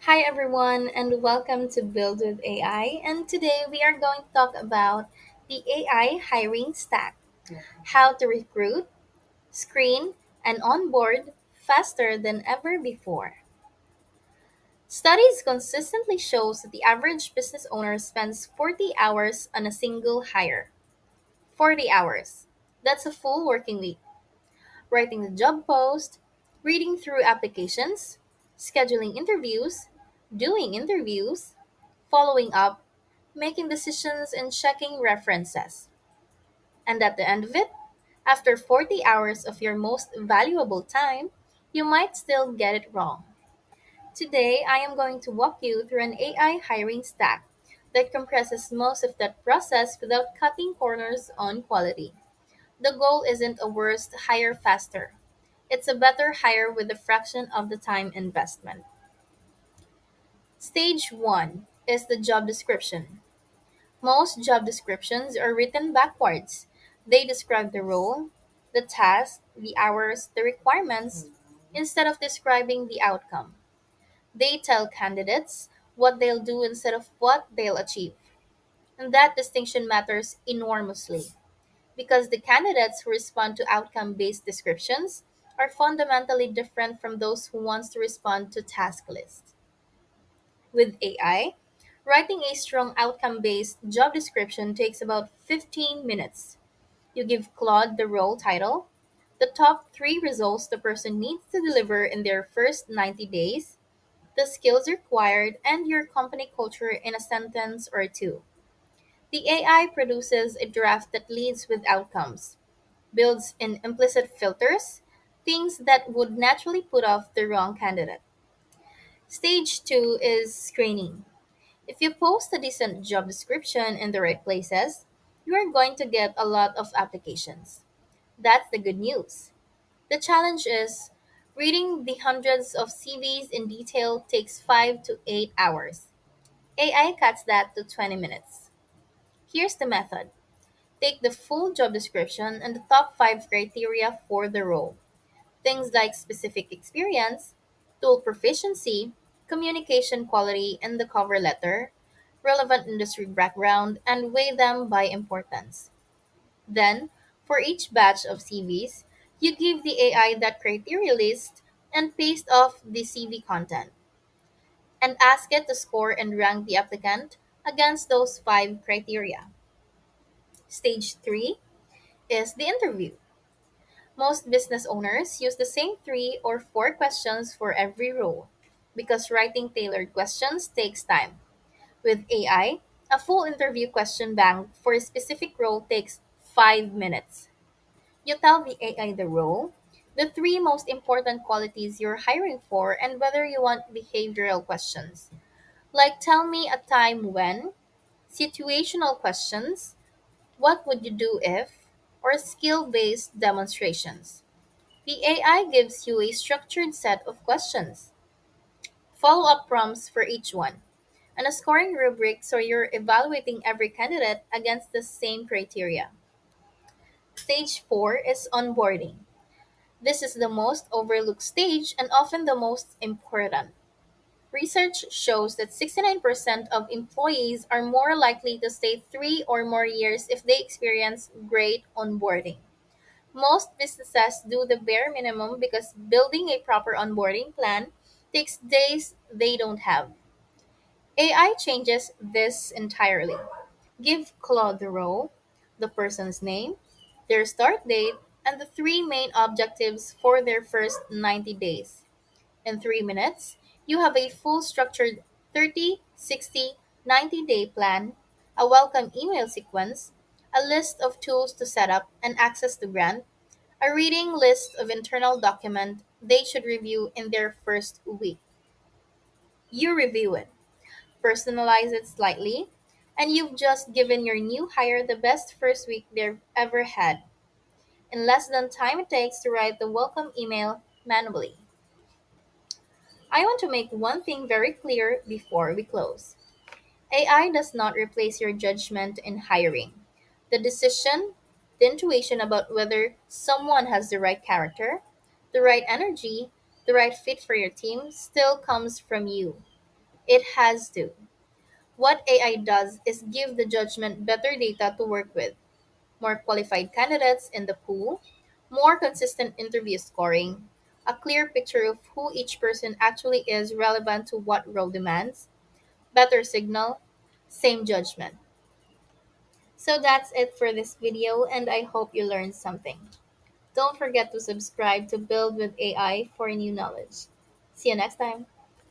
Hi everyone and welcome to Build with AI. And today we are going to talk about the AI hiring stack, how to recruit, screen, and onboard faster than ever before. Studies consistently shows that the average business owner spends 40 hours on a single hire. 40 hours. That's a full working week. Writing the job post, reading through applications, scheduling interviews, doing interviews, following up, making decisions, and checking references. And at the end of it, after 40 hours of your most valuable time, you might still get it wrong. Today, I am going to walk you through an AI hiring stack that compresses most of that process without cutting corners on quality. The goal isn't a worse hire faster. It's a better hire with a fraction of the time investment. Stage 1 is the job description. Most job descriptions are written backwards. They describe the role, the task, the hours, the requirements, instead of describing the outcome. They tell candidates what they'll do instead of what they'll achieve. And that distinction matters enormously because the candidates who respond to outcome based descriptions are fundamentally different from those who want to respond to task lists. With AI, writing a strong outcome based job description takes about 15 minutes. You give Claude the role title, the top three results the person needs to deliver in their first 90 days, the skills required, and your company culture in a sentence or two. The AI produces a draft that leads with outcomes, builds in implicit filters, things that would naturally put off the wrong candidate. Stage two is screening. If you post a decent job description in the right places, you are going to get a lot of applications. That's the good news. The challenge is reading the hundreds of CVs in detail takes 5 to 8 hours. AI cuts that to 20 minutes. Here's the method. Take the full job description and the top 5 criteria for the role. Things like specific experience, tool proficiency, communication quality in the cover letter, relevant industry background, and weigh them by importance. Then, for each batch of CVs, you give the AI that criteria list and paste off the CV content, and ask it to score and rank the applicant against those 5 criteria. Stage 3 is the interview. Most business owners use the same 3 or 4 questions for every role because writing tailored questions takes time. With AI, a full interview question bank for a specific role takes 5 minutes. You tell the AI the role, the 3 most important qualities you're hiring for, and whether you want behavioral questions. Like, tell me a time when, situational questions, what would you do if, or skill based demonstrations. The AI gives you a structured set of questions, follow up prompts for each one, and a scoring rubric so you're evaluating every candidate against the same criteria. Stage 4 is onboarding. This is the most overlooked stage and often the most important. Research shows that 69% of employees are more likely to stay 3 or more years if they experience great onboarding. Most businesses do the bare minimum because building a proper onboarding plan takes days they don't have. AI changes this entirely. Give Claude the role, the person's name, their start date, and the 3 main objectives for their first 90 days. In 3 minutes, you have a full structured 30, 60, 90-day plan, a welcome email sequence, a list of tools to set up and access the grant, a reading list of internal document they should review in their first week. You review it, personalize it slightly, and you've just given your new hire the best first week they've ever had, in less than time it takes to write the welcome email manually. I want to make one thing very clear before we close. AI does not replace your judgment in hiring. The decision, the intuition about whether someone has the right character, the right energy, the right fit for your team still comes from you. It has to. What AI does is give the judgment better data to work with, more qualified candidates in the pool, more consistent interview scoring, a clear picture of who each person actually is relevant to what role demands, better signal, same judgment. So that's it for this video, and I hope you learned something. Don't forget to subscribe to Build with AI for new knowledge. See you next time.